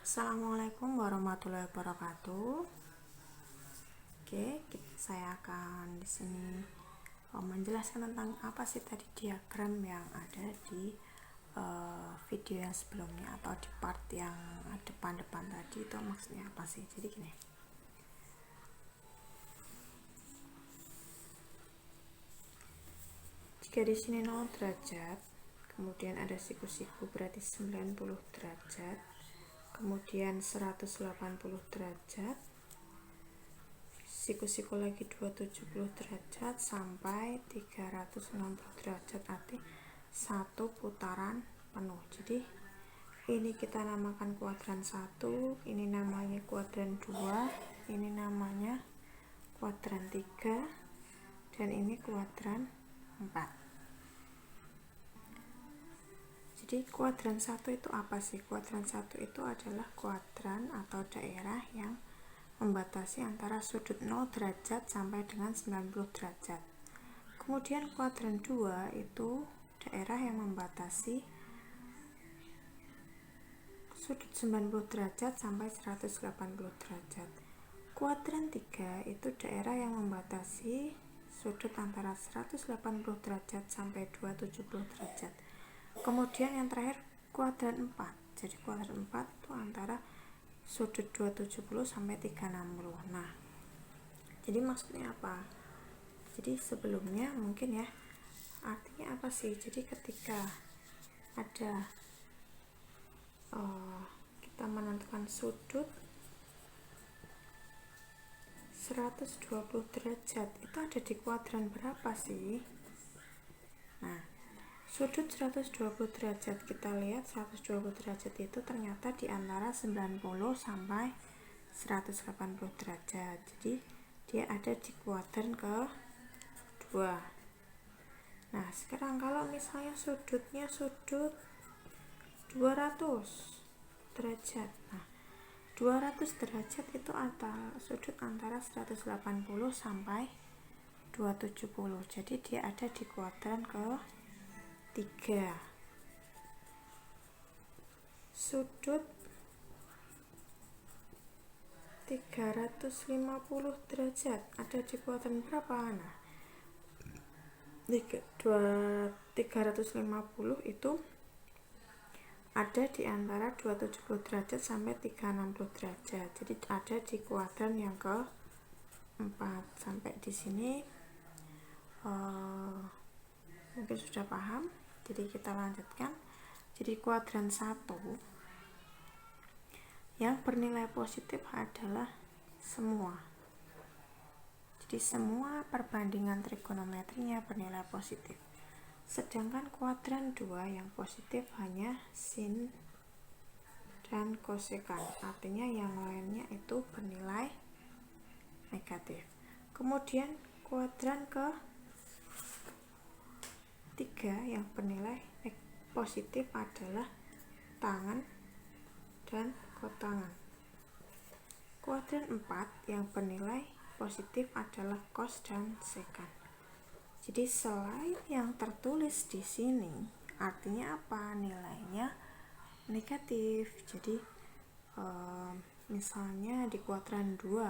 Assalamualaikum warahmatullahi wabarakatuh. Oke, saya akan di sini menjelaskan tentang apa sih tadi diagram yang ada di video yang sebelumnya atau di part yang depan-depan tadi, itu maksudnya apa sih? Jadi gini. Jika di sini 0 derajat, kemudian ada siku-siku berarti 90 derajat, kemudian 180 derajat, siku-siku lagi 270 derajat sampai 360 derajat, arti satu putaran penuh. Jadi ini kita namakan kuadran 1, ini namanya kuadran 2, ini namanya kuadran 3, dan ini kuadran 4. Jadi kuadran 1 itu apa sih? Kuadran 1 itu adalah kuadran atau daerah yang membatasi antara sudut 0 derajat sampai dengan 90 derajat. Kemudian kuadran 2 itu daerah yang membatasi sudut 90 derajat sampai 180 derajat. Kuadran 3 itu daerah yang membatasi sudut antara 180 derajat sampai 270 derajat. Kemudian yang terakhir kuadran 4. Jadi kuadran 4 itu antara sudut 270 sampai 360. Nah, jadi maksudnya apa? Jadi sebelumnya mungkin ya, artinya apa sih? Jadi ketika ada kita menentukan sudut 120 derajat, itu ada di kuadran berapa sih? Nah, sudut 120 derajat, kita lihat 120 derajat itu ternyata di antara 90 sampai 180 derajat. Jadi dia ada di kuadran ke-2. Nah, sekarang kalau misalnya sudutnya sudut 200 derajat. Nah, 200 derajat itu sudut antara 180 sampai 270. Jadi dia ada di kuadran ke-3. Sudut 350 derajat ada di kuadran berapa? Nah, 350 itu ada di antara 270 derajat sampai 360 derajat. Jadi ada di kuadran yang ke-4. Sampai di sini mungkin sudah paham. Jadi kita lanjutkan. Jadi kuadran 1 yang bernilai positif adalah semua. Jadi semua perbandingan trigonometrinya bernilai positif. Sedangkan kuadran 2 yang positif hanya sin dan kosekan, artinya yang lainnya itu bernilai negatif. Kemudian kuadran ke-3 yang bernilai positif adalah tangen dan kotangen. Kuadran 4 yang bernilai positif adalah cos dan sekan. Jadi selain yang tertulis di sini, artinya apa? Nilainya negatif. Jadi misalnya di kuadran 2,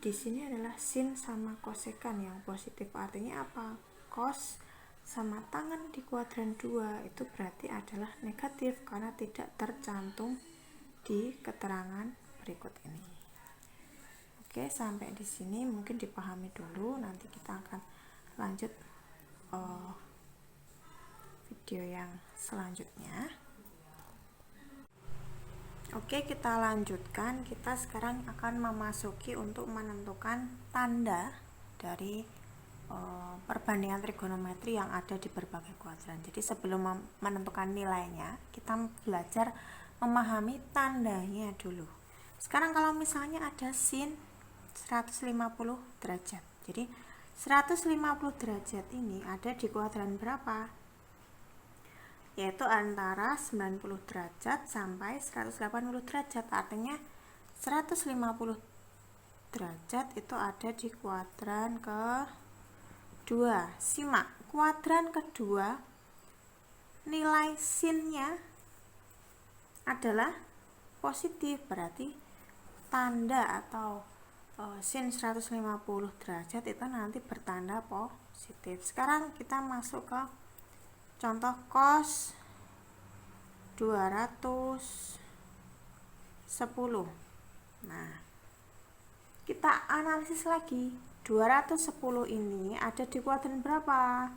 di sini adalah sin sama kosekan yang positif. Artinya apa? Cos sama tangen di kuadran 2 itu berarti adalah negatif karena tidak tercantum di keterangan berikut ini. Oke, sampai di sini mungkin dipahami dulu. Nanti kita akan lanjut video yang selanjutnya. Oke, kita lanjutkan. Kita sekarang akan memasuki untuk menentukan tanda dari perbandingan trigonometri yang ada di berbagai kuadran. Jadi sebelum menentukan nilainya, kita belajar memahami tandanya dulu. Sekarang kalau misalnya ada sin 150 derajat. Jadi 150 derajat ini ada di kuadran berapa? Yaitu antara 90 derajat sampai 180 derajat. Artinya 150 derajat itu ada di kuadran ke-2. Simak, kuadran kedua nilai sinnya adalah positif, berarti tanda atau sin 150 derajat itu nanti bertanda positif. Sekarang kita masuk ke contoh cos 210. Nah, kita analisis lagi. 210 ini ada di kuadran berapa?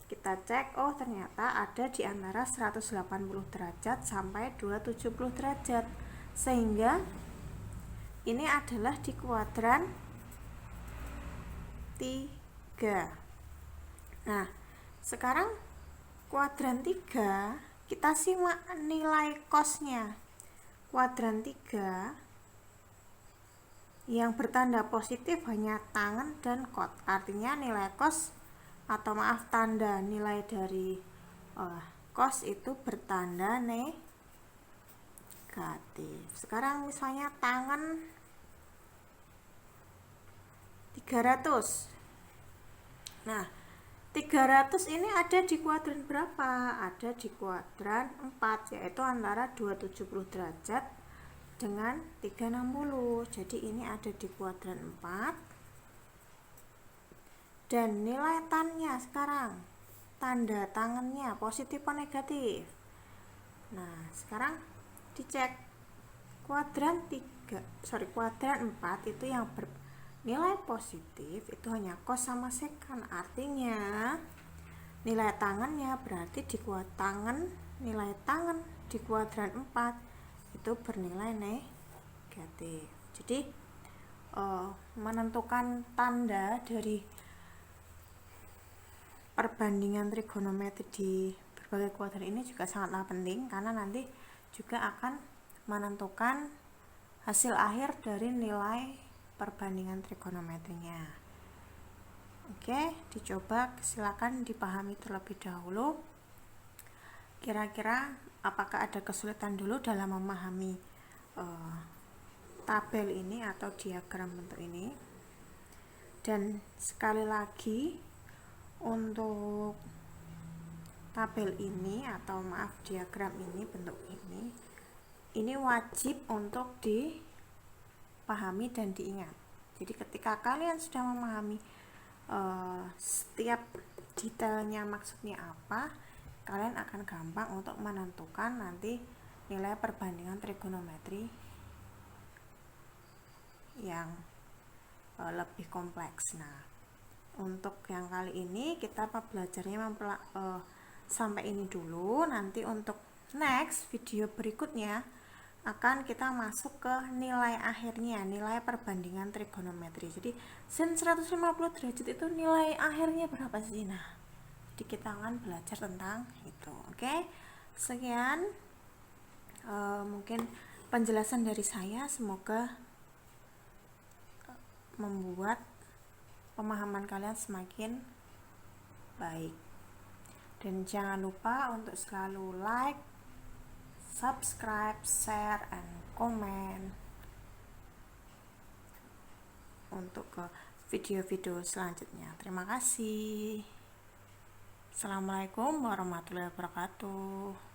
Kita cek, oh ternyata ada di antara 180 derajat sampai 270 derajat. Sehingga ini adalah di kuadran 3. Nah, sekarang kuadran 3 kita simak nilai cosnya. Kuadran 3 yang bertanda positif hanya tangen dan kot. Artinya nilai cos atau maaf tanda nilai dari cos itu bertanda negatif. Sekarang misalnya tangen 300. Nah, 300 ini ada di kuadran berapa? Ada di kuadran 4, yaitu antara 270 derajat dengan 360. Jadi ini ada di kuadran 4. Dan nilai tannya sekarang, tanda tangannya positif atau negatif. Nah, sekarang dicek kuadran 4 itu yang nilai positif itu hanya cos sama sekan. Artinya nilai tangannya berarti di nilai tangan di kuadran 4 itu bernilai negatif. Jadi menentukan tanda dari perbandingan trigonometri di berbagai kuadran ini juga sangatlah penting, karena nanti juga akan menentukan hasil akhir dari nilai perbandingan trigonometrinya. Oke, dicoba, silakan dipahami terlebih dahulu. Kira-kira apakah ada kesulitan dulu dalam memahami tabel ini atau diagram bentuk ini? Dan sekali lagi, untuk tabel ini atau maaf diagram ini, bentuk ini wajib untuk dipahami dan diingat. Jadi ketika kalian sudah memahami setiap detailnya maksudnya apa, kalian akan gampang untuk menentukan nanti nilai perbandingan trigonometri yang lebih kompleks. Nah, untuk yang kali ini kita belajarnya sampai ini dulu. Nanti untuk next video berikutnya akan kita masuk ke nilai akhirnya, nilai perbandingan trigonometri. Jadi sin 150 derajat itu nilai akhirnya berapa sih? Nah, jadi kita akan belajar tentang itu. Oke, sekian mungkin penjelasan dari saya, semoga membuat pemahaman kalian semakin baik. Dan jangan lupa untuk selalu like, subscribe, share, and comment untuk ke video-video selanjutnya. Terima kasih. Assalamualaikum warahmatullahi wabarakatuh.